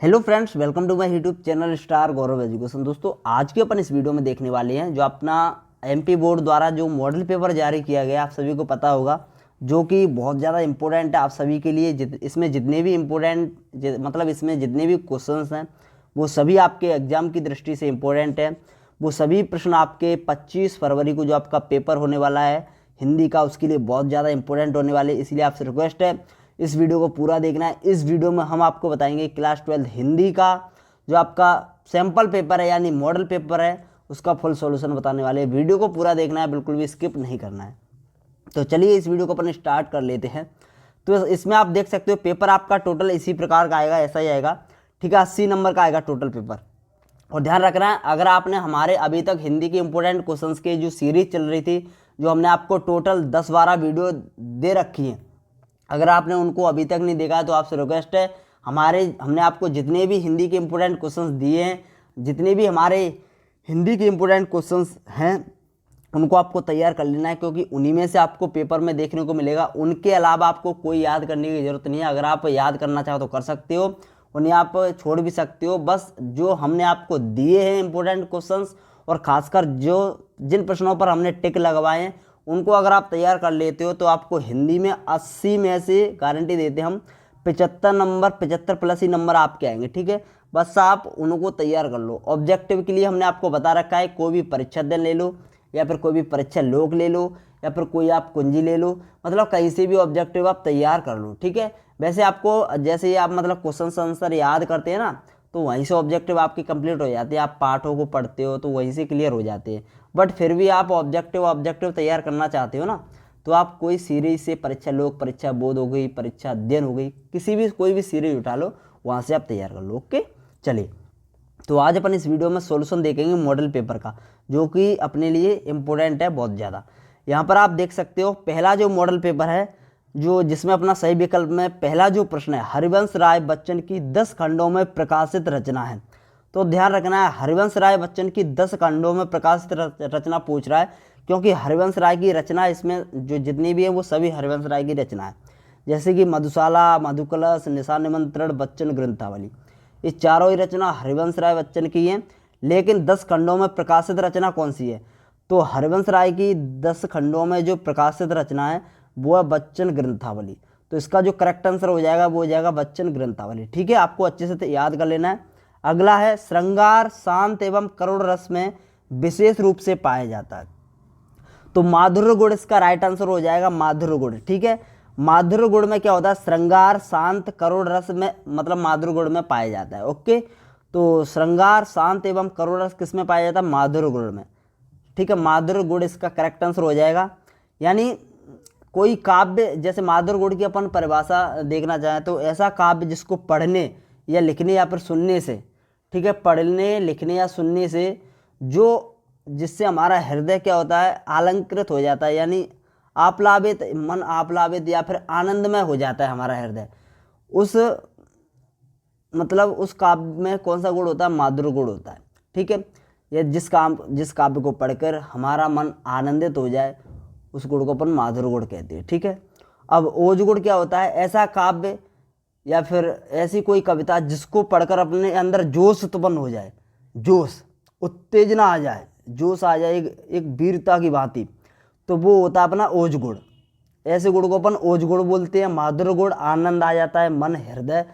Hello friends, welcome to my YouTube channel Star Gaurav Education. दोस्तों, आज के अपन इस वीडियो में देखने वाले हैं जो अपना एमपी बोर्ड द्वारा जो मॉडल पेपर जारी किया गया, आप सभी को पता होगा, जो कि बहुत ज़्यादा इंपॉर्टेंट है आप सभी के लिए। इसमें जितने भी मतलब इसमें जितने भी क्वेश्चंस हैं वो सभी आपके एग्जाम की दृष्टि से इम्पोर्टेंट है। वो सभी प्रश्न आपके 25 फरवरी को जो आपका पेपर होने वाला है हिंदी का, उसके लिए बहुत ज़्यादा इंपॉर्टेंट होने वाले। इसलिए आपसे रिक्वेस्ट है इस वीडियो को पूरा देखना है। इस वीडियो में हम आपको बताएंगे क्लास 12 हिंदी का जो आपका सैम्पल पेपर है यानी मॉडल पेपर है, उसका फुल सॉल्यूशन बताने वाले हैं। वीडियो को पूरा देखना है, बिल्कुल भी स्किप नहीं करना है। तो चलिए इस वीडियो को अपन स्टार्ट कर लेते हैं। तो इसमें आप देख सकते हो पेपर आपका टोटल इसी प्रकार का आएगा, ऐसा ही आएगा, ठीक है। 80 नंबर का आएगा टोटल पेपर। और ध्यान रखना है, अगर आपने हमारे अभी तक हिंदी के इंपॉर्टेंट क्वेश्चंस की जो सीरीज चल रही थी, जो हमने आपको टोटल 10-12 वीडियो दे रखी हैं, अगर आपने उनको अभी तक नहीं देखा तो आपसे रिक्वेस्ट है, हमने आपको जितने भी हिंदी के इंपॉर्टेंट क्वेश्चंस दिए हैं, जितने भी हमारे हिंदी के इंपॉर्टेंट क्वेश्चंस हैं, उनको आपको तैयार कर लेना है, क्योंकि उन्हीं में से आपको पेपर में देखने को मिलेगा। उनके अलावा आपको कोई याद करने की ज़रूरत नहीं है। अगर आप याद करना चाहो तो कर सकते हो, उन्हें आप छोड़ भी सकते हो। बस जो हमने आपको दिए हैं इंपॉर्टेंट क्वेश्चंस, और ख़ासकर जिन प्रश्नों पर हमने टिक लगवाए हैं, उनको अगर आप तैयार कर लेते हो तो आपको हिंदी में 80 में से गारंटी देते हम 75 नंबर, 75 प्लस ही नंबर आपके आएंगे, ठीक है। बस आप उनको तैयार कर लो। ऑब्जेक्टिव के लिए हमने आपको बता रखा है, कोई भी परीक्षा दिन ले लो या फिर कोई भी परीक्षा लोक ले लो या फिर कोई आप कुंजी ले लो, मतलब कहीं से भी ऑब्जेक्टिव आप तैयार कर लो, ठीक है। वैसे आपको जैसे ही आप मतलब क्वेश्चन आंसर याद करते हैं ना, तो वहीं से ऑब्जेक्टिव आपकी कंप्लीट हो जाती है। आप पाठों को पढ़ते हो तो वहीं से क्लियर हो जाते हैं। बट फिर भी आप ऑब्जेक्टिव तैयार करना चाहते हो ना, तो आप कोई सीरीज से परीक्षा लोक, परीक्षा बोध हो गई, परीक्षा अध्ययन हो गई, कोई भी सीरीज उठा लो, वहाँ से आप तैयार कर लो। ओके, चलिए। तो आज अपन इस वीडियो में सॉल्यूशन देखेंगे मॉडल पेपर का, जो कि अपने लिए इम्पोर्टेंट है बहुत ज़्यादा। यहाँ पर आप देख सकते हो पहला जो मॉडल पेपर है, जो जिसमें अपना सही विकल्प में पहला जो प्रश्न है, हरिवंश राय बच्चन की 10 खंडों में प्रकाशित रचना है। तो ध्यान रखना है, हरिवंश राय बच्चन की 10 खंडों में प्रकाशित रचना पूछ रहा है, क्योंकि हरिवंश राय की रचना इसमें जो जितनी भी है वो सभी हरिवंश राय की रचना है। जैसे कि मधुशाला, मधुकलश, निशान निमंत्रण, बच्चन ग्रंथावली, ये चारों ही रचना हरिवंश राय बच्चन की हैं। लेकिन 10 खंडों में प्रकाशित रचना कौन सी है? तो हरिवंश राय की 10 खंडों में जो प्रकाशित रचना है वो है बच्चन ग्रंथावली। तो इसका जो करेक्ट आंसर हो जाएगा वो हो जाएगा बच्चन ग्रंथावली, ठीक है। आपको अच्छे से याद कर लेना है। अगला है श्रृंगार, शांत एवं करुण रस में विशेष रूप से पाया जाता है। तो माधुर्य गुण इसका राइट आंसर हो जाएगा, माधुर्य गुण, ठीक है। माधुर्य गुण में क्या होता है? श्रृंगार, शांत, करुण रस में मतलब माधुर्य गुण में पाया जाता है। ओके, तो श्रृंगार, शांत एवं करुण रस किस में पाया जाता है? माधुर्य गुण में, ठीक है। माधुर्य गुण इसका करेक्ट आंसर हो जाएगा। यानी कोई काव्य, जैसे माधुर्य गुण की अपन परिभाषा देखना चाहें तो ऐसा काव्य जिसको पढ़ने या लिखने या फिर सुनने से, ठीक है, पढ़ने, लिखने या सुनने से जिससे हमारा हृदय क्या होता है? अलंकृत हो जाता है, यानी आप्लावित, मन आप्लावित या फिर आनंदमय हो जाता है हमारा हृदय। उस उस काव्य में कौन सा गुण होता है? माधुर्य गुण होता है, ठीक है। या जिस काव्य को पढ़कर हमारा मन आनंदित हो जाए, उस गुण को अपन माधुर्य गुण कहते हैं, ठीक है। अब ओज गुण क्या होता है? ऐसा काव्य या फिर ऐसी कोई कविता जिसको पढ़कर अपने अंदर जोश उत्पन्न हो जाए, जोश, उत्तेजना आ जाए, जोश आ जाए एक वीरता की भांति, तो वो होता है अपना ओज गुण। ऐसे गुण को अपन ओज गुण बोलते हैं। माधुर्य गुण, आनंद आ जाता है, मन हृदय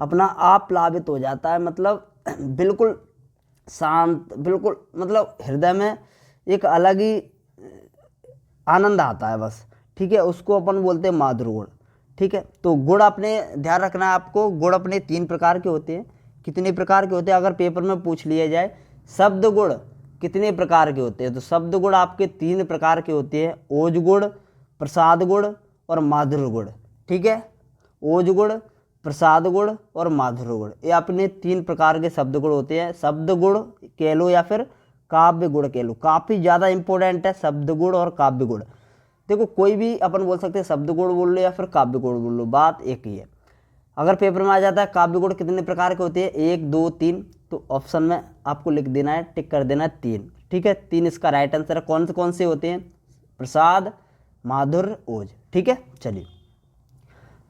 अपना आप प्लावित हो जाता है, मतलब बिल्कुल शांत, बिल्कुल मतलब हृदय में एक अलग ही आनंद आता है बस, ठीक है। उसको अपन बोलते हैं माधुर्य गुण, ठीक है। तो गुण अपने ध्यान रखना है आपको, गुण अपने 3 प्रकार के होते हैं। कितने प्रकार के होते हैं? अगर पेपर में पूछ लिया जाए शब्द गुण कितने प्रकार के होते हैं, तो शब्द गुण आपके 3 प्रकार के होते हैं, ओज गुण, प्रसाद गुण और माधुर्य गुण, ठीक है। ओज गुण, प्रसाद गुण और माधुर्य गुण, ये अपने 3 प्रकार के शब्द गुण होते हैं। शब्द गुण कह लो या फिर काव्य गुण कह लो, काफ़ी ज़्यादा इंपॉर्टेंट है शब्द गुण और काव्य गुण। देखो, कोई भी अपन बोल सकते हैं, शब्द गुण बोल लो या फिर काव्य गुण बोल लो, बात एक ही है। अगर पेपर में आ जाता है काव्य गुण कितने प्रकार के होते हैं, 1, 2, 3, तो ऑप्शन में आपको लिख देना है, टिक कर देना है 3, ठीक है। 3 इसका राइट आंसर है। कौन से होते हैं? प्रसाद, माधुर्य, ओज, ठीक है। चलिए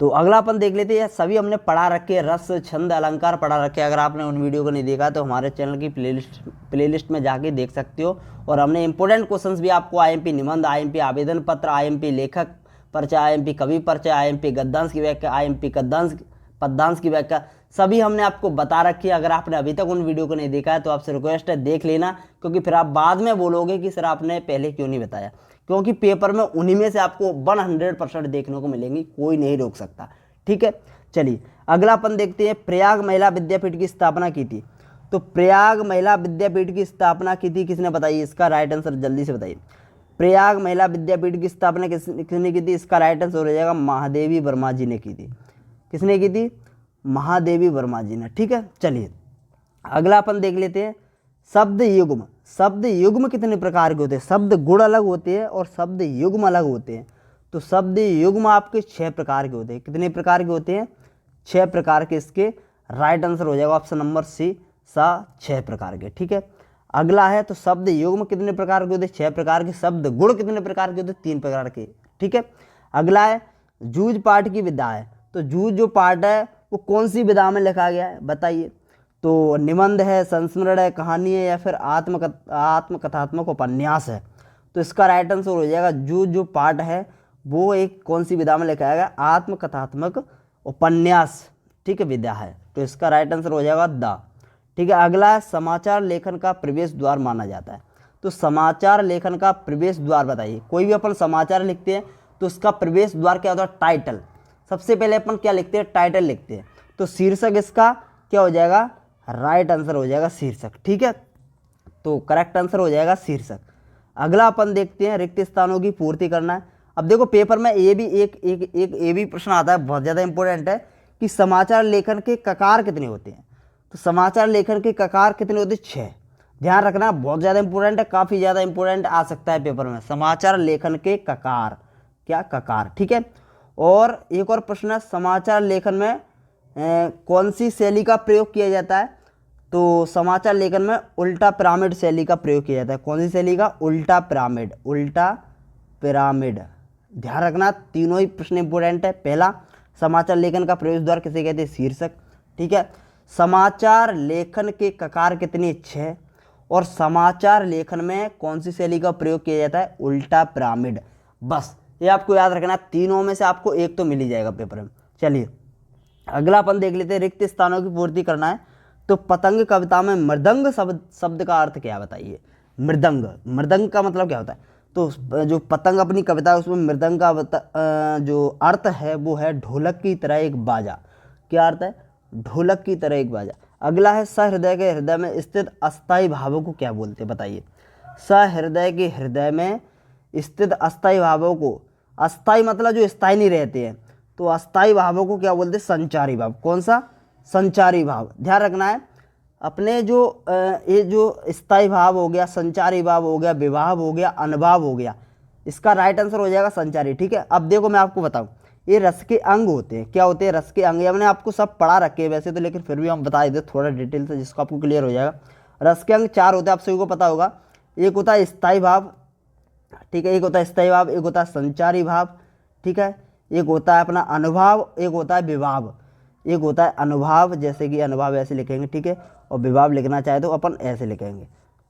तो अगला अपन देख लेते हैं, सभी हमने पढ़ा रखे, रस छंद अलंकार पढ़ा रखे। अगर आपने उन वीडियो को नहीं देखा तो हमारे चैनल की प्लेलिस्ट में जाके देख सकते हो। और हमने इंपॉर्टेंट क्वेश्चंस भी आपको आईएमपी निबंध, आईएमपी आवेदन पत्र, आईएमपी लेखक परिचय, आईएमपी कवि परिचय, आईएमपी गद्यांश की व्याख्या, आईएमपी पद्यांश की व्याख्या, सभी हमने आपको बता रखी है। अगर आपने अभी तक उन वीडियो को नहीं देखा है तो आपसे रिक्वेस्ट है देख लेना, क्योंकि फिर आप बाद में बोलोगे कि सर आपने पहले क्यों नहीं बताया, क्योंकि पेपर में उन्हीं में से आपको 100% देखने को मिलेंगी, कोई नहीं रोक सकता। ठीक है, चलिए अगला अपन देखते हैं, प्रयाग महिला विद्यापीठ की स्थापना की थी। तो प्रयाग महिला विद्यापीठ की स्थापना की थी किसने, बताइए इसका राइट आंसर जल्दी से बताइए। प्रयाग महिला विद्यापीठ की स्थापना किसने की थी, इसका राइट आंसर हो जाएगा महादेवी वर्मा जी ने की थी। किसने की थी, महादेवी वर्मा जी ने। ठीक है, चलिए अगला अपन देख लेते हैं, शब्द युग्म। शब्द युग्म कितने प्रकार के होते हैं, शब्द गुण अलग होते हैं और शब्द युग्म अलग होते हैं। तो शब्द युग्म आपके 6 प्रकार के होते हैं। कितने प्रकार के होते हैं, 6 प्रकार के। इसके राइट आंसर हो जाएगा ऑप्शन नंबर सी, 6 प्रकार के। ठीक है, अगला है, तो शब्द युग्म कितने प्रकार के होते हैं, 6 प्रकार के। शब्द गुण कितने प्रकार के होते हैं, 3 प्रकार के। ठीक है, अगला है जूझ पाठ की विधा है। तो जूझ जो पाठ है वो कौन सी विधा में लिखा गया है, बताइए। तो निबंध है, संस्मरण है, कहानी है, या फिर आत्मकथात्मक उपन्यास है। तो इसका राइट आंसर हो जाएगा जूझ जो पाठ है वो एक कौन सी विधा में लिखा गया, आत्मकथात्मक उपन्यास, ठीक है, विधा है। तो इसका राइट आंसर हो जाएगा द। ठीक है, अगला है समाचार लेखन का प्रवेश द्वार माना जाता है। तो समाचार लेखन का प्रवेश द्वार बताइए। कोई भी अपन समाचार लिखते हैं तो उसका प्रवेश द्वार क्या होता है, टाइटल। सबसे पहले अपन क्या लिखते हैं, टाइटल लिखते हैं। तो शीर्षक इसका क्या हो जाएगा, राइट आंसर हो जाएगा शीर्षक। ठीक है, तो करेक्ट आंसर हो जाएगा शीर्षक। अगला अपन देखते हैं, रिक्त स्थानों की पूर्ति करना है। अब देखो पेपर में ये भी एक प्रश्न आता है, बहुत ज़्यादा इंपॉर्टेंट है, कि समाचार लेखन के ककार कितने होते हैं। तो समाचार लेखन के ककार कितने होते हैं, 6। ध्यान रखना, बहुत ज़्यादा इंपॉर्टेंट है, काफ़ी ज़्यादा इंपॉर्टेंट आ सकता है पेपर में। समाचार लेखन के ककार, क्या ककार। ठीक है, और एक और प्रश्न है, समाचार लेखन में कौन सी शैली का प्रयोग किया जाता है। तो समाचार लेखन में उल्टा पिरामिड शैली का प्रयोग किया जाता है। कौन सी शैली का, उल्टा पिरामिड, उल्टा पिरामिड। ध्यान रखना, तीनों ही प्रश्न इंपोर्टेंट है। पहला, समाचार लेखन का प्रवेश द्वार किसे कहते हैं, शीर्षक। ठीक है, समाचार लेखन के ककार कितने, 6। और समाचार लेखन में कौन सी शैली का प्रयोग किया जाता है, उल्टा पिरामिड। बस ये आपको याद रखना, तीनों में से आपको एक तो मिल ही जाएगा पेपर में। चलिए अगला अपन देख लेते हैं, रिक्त स्थानों की पूर्ति करना है। तो पतंग कविता में मृदंग शब्द का अर्थ क्या है, बताइए। मृदंग, मृदंग का मतलब क्या होता है। तो जो पतंग अपनी कविता है उसमें मृदंग का जो अर्थ है वो है ढोलक की तरह एक बाजा। क्या अर्थ है, ढोलक की तरह एक बाजा। अगला है, सहृदय के हृदय में स्थित अस्थायी भावों को क्या बोलते हैं, बताइए। सहृदय के हृदय में स्थित अस्थायी भावों को, अस्थायी मतलब जो स्थायी नहीं रहते हैं, तो अस्थायी भावों को क्या बोलते हैं, संचारी भाव। कौन सा, संचारी भाव। ध्यान रखना है अपने जो ये जो स्थायी भाव हो गया, संचारी भाव हो गया, विभाव हो गया, अनुभाव हो गया, इसका राइट आंसर हो जाएगा संचारी। ठीक है, अब देखो मैं आपको बताऊं, ये रस के अंग होते हैं। क्या होते हैं, रस के अंग। ये मैंने आपको सब पढ़ा रखे हैं वैसे तो, लेकिन फिर भी हम बता देते थोड़ा डिटेल से, जिसको आपको क्लियर हो जाएगा। रस के अंग 4 होते हैं, आप सभी को पता होगा। एक होता है स्थायी भाव, ठीक है, एक होता है स्थायी भाव, एक होता है संचारी भाव, ठीक है, एक होता है अपना अनुभाव, एक होता है विभाव। एक होता है अनुभाव, जैसे कि अनुभाव ऐसे लिखेंगे, ठीक है, और विभाव लिखना चाहे तो अपन ऐसे लिखेंगे।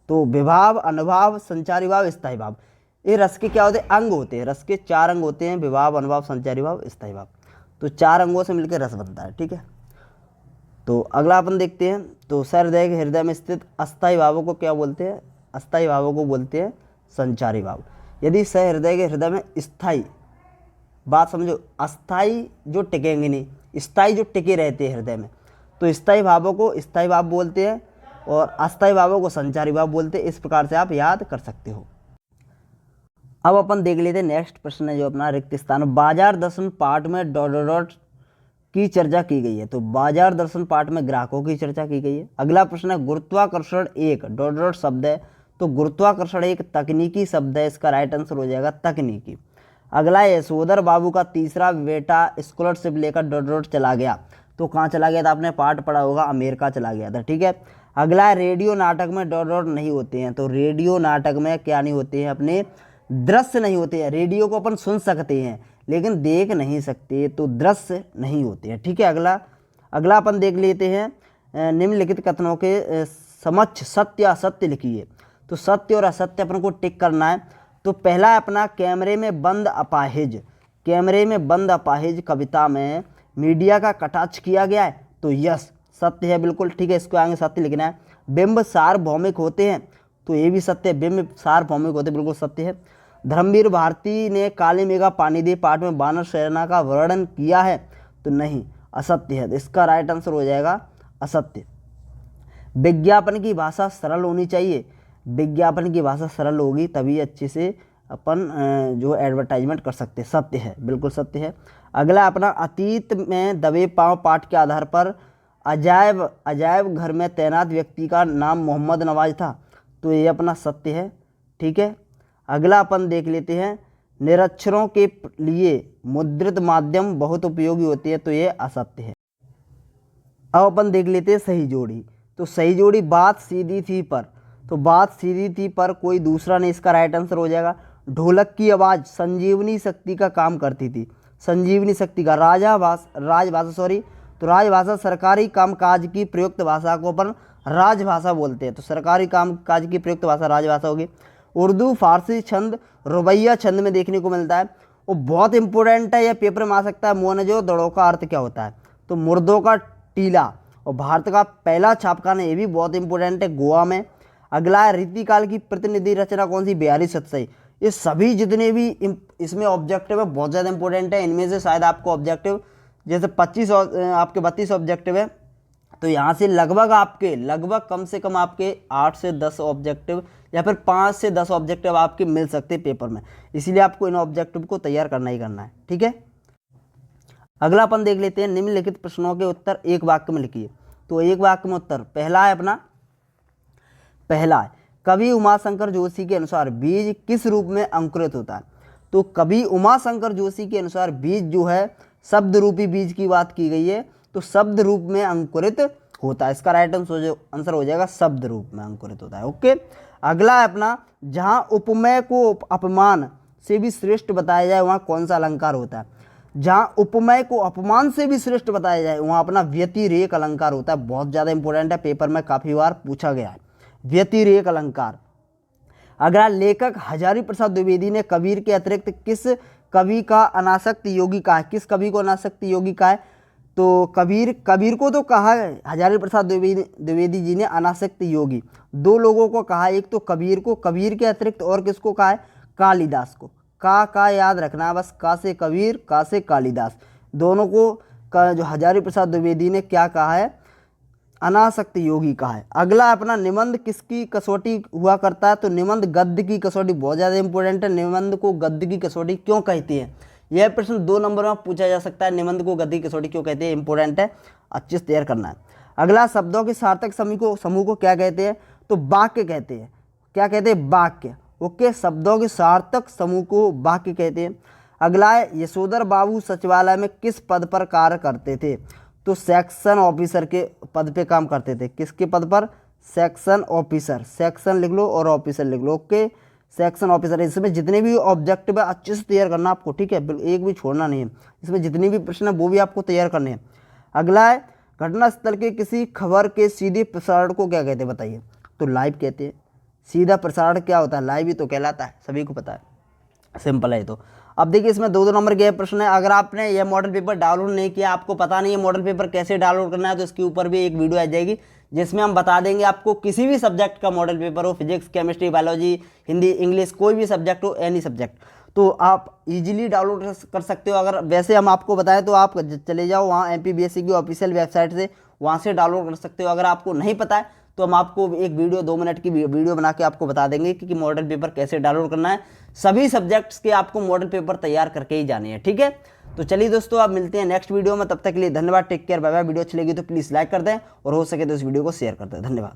तो विभाव, अनुभाव, संचारी भाव, स्थायी भाव, ये रस के क्या होते हैं, अंग होते हैं। रस के 4 अंग होते हैं, विभाव, अनुभाव, संचारी भाव, स्थायी भाव। तो 4 अंगों से मिलकर रस बनता है। ठीक है, तो अगला अपन देखते हैं, तो सहृदय के हृदय में स्थित अस्थायी भावों को क्या बोलते हैं, अस्थायी भावों को बोलते हैं संचारी भाव। यदि सहृदय के हृदय में स्थायी, बात समझो, अस्थाई जो टिकेंगे नहीं, स्थायी जो टिके रहते हैं हृदय में, तो स्थायी भावों को स्थायी भाव बोलते हैं और अस्थायी भावों को संचारी भाव बोलते हैं। इस प्रकार से आप याद कर सकते हो। अब अपन देख लेते हैं नेक्स्ट प्रश्न है जो अपना रिक्त स्थान। बाजार दर्शन पाठ में डॉट डॉट की चर्चा की गई है। तो बाजार दर्शन पाठ में ग्राहकों की चर्चा की गई है। अगला प्रश्न है, गुरुत्वाकर्षण एक डॉट डॉट शब्द है। तो गुरुत्वाकर्षण एक तकनीकी शब्द है, इसका राइट आंसर हो जाएगा तकनीकी। अगला है, यशोधर बाबू का तीसरा बेटा स्कॉलरशिप लेकर डॉट डॉट चला गया। तो कहाँ चला गया था, आपने पाठ पढ़ा होगा, अमेरिका चला गया था। ठीक है, अगला है, रेडियो नाटक में डॉट डॉट नहीं होते हैं। तो रेडियो नाटक में क्या नहीं होते हैं, अपने दृश्य नहीं होते हैं। रेडियो को अपन सुन सकते हैं लेकिन देख नहीं सकते तो दृश्य नहीं होते हैं। ठीक है, अगला अपन देख लेते हैं। निम्नलिखित कथनों के समक्ष सत्य असत्य लिखिए। तो सत्य और असत्य अपन को टिक करना है। तो पहला है अपना कैमरे में बंद अपाहिज। कैमरे में बंद अपाहिज कविता में मीडिया का कटाक्ष किया गया है, तो यस सत्य है बिल्कुल। ठीक है, इसको आगे सत्य लिखना है। बिंब सार्वभौमिक होते हैं, तो ये भी सत्य है, बिंब सार्वभौमिक होते बिल्कुल सत्य है। धर्मवीर भारती ने काली मेघा पानी दे पाठ में वानर सेना का वर्णन किया है, तो नहीं असत्य है। इसका राइट आंसर हो जाएगा असत्य। विज्ञापन की भाषा सरल होनी चाहिए। विज्ञापन की भाषा सरल होगी तभी अच्छे से अपन जो एडवर्टाइजमेंट कर सकते हैं, सत्य है बिल्कुल सत्य है। अगला अपना अतीत में दबे पांव पाठ के आधार पर अजायब घर में तैनात व्यक्ति का नाम मोहम्मद नवाज था, तो ये अपना सत्य है। ठीक है, अगला अपन देख लेते हैं। निरक्षरों के लिए मुद्रित माध्यम बहुत उपयोगी होती है, तो ये असत्य है। अब अपन देख लेते हैं सही जोड़ी। तो सही जोड़ी बात सीधी थी पर, तो बात सीधी थी पर कोई दूसरा नहीं, इसका राइट आंसर हो जाएगा। ढोलक की आवाज़ संजीवनी शक्ति का काम करती थी। संजीवनी शक्ति का राजभाषा सरकारी कामकाज की प्रयुक्त भाषा को अपन राजभाषा बोलते हैं, तो सरकारी कामकाज की प्रयुक्त भाषा राजभाषा होगी। उर्दू फारसी छंद रुबैया छंद में देखने को मिलता है। वो बहुत इंपॉर्टेंट है, यह पेपर में आ सकता है। मोहनजो दड़ो का अर्थ क्या होता है, तो मुर्दों का टीला। और भारत का पहला छापखाना, ये भी बहुत इंपॉर्टेंट है, गोवा में। अगला है रीतिकाल की प्रतिनिधि रचना कौन सी, बिहारी सतसई। ये सभी जितने भी इसमें ऑब्जेक्टिव है बहुत ज़्यादा इंपॉर्टेंट है। इनमें से शायद आपको ऑब्जेक्टिव जैसे 25 आपके 32 ऑब्जेक्टिव है, तो यहाँ से लगभग कम से कम आपके 8 से 10 ऑब्जेक्टिव या फिर 5 से 10 ऑब्जेक्टिव आपके मिल सकते हैं पेपर में। इसीलिए आपको इन ऑब्जेक्टिव को तैयार करना ही करना है। ठीक है, अगला अपन देख लेते हैं। निम्नलिखित प्रश्नों के उत्तर एक वाक्य में लिखिए। तो एक वाक्य में उत्तर पहला है कवि उमाशंकर जोशी के अनुसार बीज किस रूप में अंकुरित होता है। तो कवि उमाशंकर जोशी के अनुसार बीज जो है शब्द रूपी बीज की बात की गई है, तो शब्द रूप में अंकुरित होता है। इसका राइट आंसर हो जाएगा शब्द रूप में अंकुरित होता है। ओके, अगला है अपना जहां उपमेय को अपमान से भी श्रेष्ठ बताया जाए वहां कौन सा अलंकार होता है। जहां उपमेय को अपमान से भी श्रेष्ठ बताया जाए वहां अपना व्यतिरेक अलंकार होता है। बहुत ज्यादा इंपॉर्टेंट है, पेपर में काफी बार पूछा गया है व्यतिरेक अलंकार। अगला लेखक हजारी प्रसाद द्विवेदी ने कबीर के अतिरिक्त किस कवि का अनासक्त योगी कहा है। किस कवि को अनासक्त योगी कहा है, तो कबीर को तो कहा है हजारी प्रसाद द्विवेदी जी ने अनासक्त योगी। दो लोगों को कहा, एक तो कबीर को, कबीर के अतिरिक्त और किसको कहा है, कालिदास को। का याद रखना है बस, का से कबीर, का से कालिदास, दोनों को जो हजारी प्रसाद द्विवेदी ने क्या कहा है, अनासक्त योगी कहा है। अगला अपना निबंध किसकी कसौटी हुआ करता है, तो निबंध गद्य की कसौटी। बहुत ज़्यादा इंपॉर्टेंट है, निबंध को गद्य की कसौटी क्यों कहती है। यह प्रश्न 2 नंबर में पूछा जा सकता है, निबंध को गद्य की कसौटी क्यों कहते हैं, इंपॉर्टेंट है, अच्छे से तैयार करना है। अगला शब्दों के सार्थक समूह को क्या कहते हैं, तो वाक्य कहते हैं। क्या कहते हैं, वाक्य। ओके, शब्दों के सार्थक समूह को वाक्य कहते हैं। अगला है यशोधर बाबू सचिवालय में किस पद पर कार्य करते थे, तो सेक्शन ऑफिसर के पद पे काम करते थे। किसके पद पर, सेक्शन ऑफिसर। सेक्शन लिख लो और ऑफिसर लिख लो। Okay, section officer. इसमें जितने भी ऑब्जेक्टिव है अच्छे से तैयार करना आपको, ठीक है, एक भी छोड़ना नहीं है। इसमें जितनी भी प्रश्न है वो भी आपको तैयार करने हैं। अगला है घटनास्थल के किसी खबर के सीधे प्रसारण को क्या कहते हैं, बताइए। तो लाइव कहते हैं। सीधा प्रसारण क्या होता है, लाइव ही तो कहलाता है, सभी को पता है, सिंपल है। तो अब देखिए इसमें 2 नंबर के प्रश्न है। अगर आपने यह मॉडल पेपर डाउनलोड नहीं किया, आपको पता नहीं है मॉडल पेपर कैसे डाउनलोड करना है, तो इसके ऊपर भी एक वीडियो आ जाएगी जिसमें हम बता देंगे आपको किसी भी सब्जेक्ट का मॉडल पेपर हो, physics, chemistry, biology, Hindi, English, कोई भी सब्जेक्ट हो, एनी सब्जेक्ट, तो आप इजीली डाउनलोड कर सकते हो। अगर वैसे हम आपको बताएं तो आप चले जाओ वहाँ MPBSC की ऑफिशियल वेबसाइट से, वहाँ से डाउनलोड कर सकते हो। अगर आपको नहीं पता है तो हम आपको एक वीडियो 2 मिनट की वीडियो बना के आपको बता देंगे कि मॉडल पेपर कैसे डाउनलोड करना है। सभी सब्जेक्ट्स के आपको मॉडल पेपर तैयार करके ही जाने हैं, ठीक है। तो चलिए दोस्तों, आप मिलते हैं नेक्स्ट वीडियो में, तब तक के लिए धन्यवाद, take care, bye bye. Video अच्छी लगी तो प्लीज़ लाइक कर दें और हो सके तो इस वीडियो को शेयर कर दें। धन्यवाद।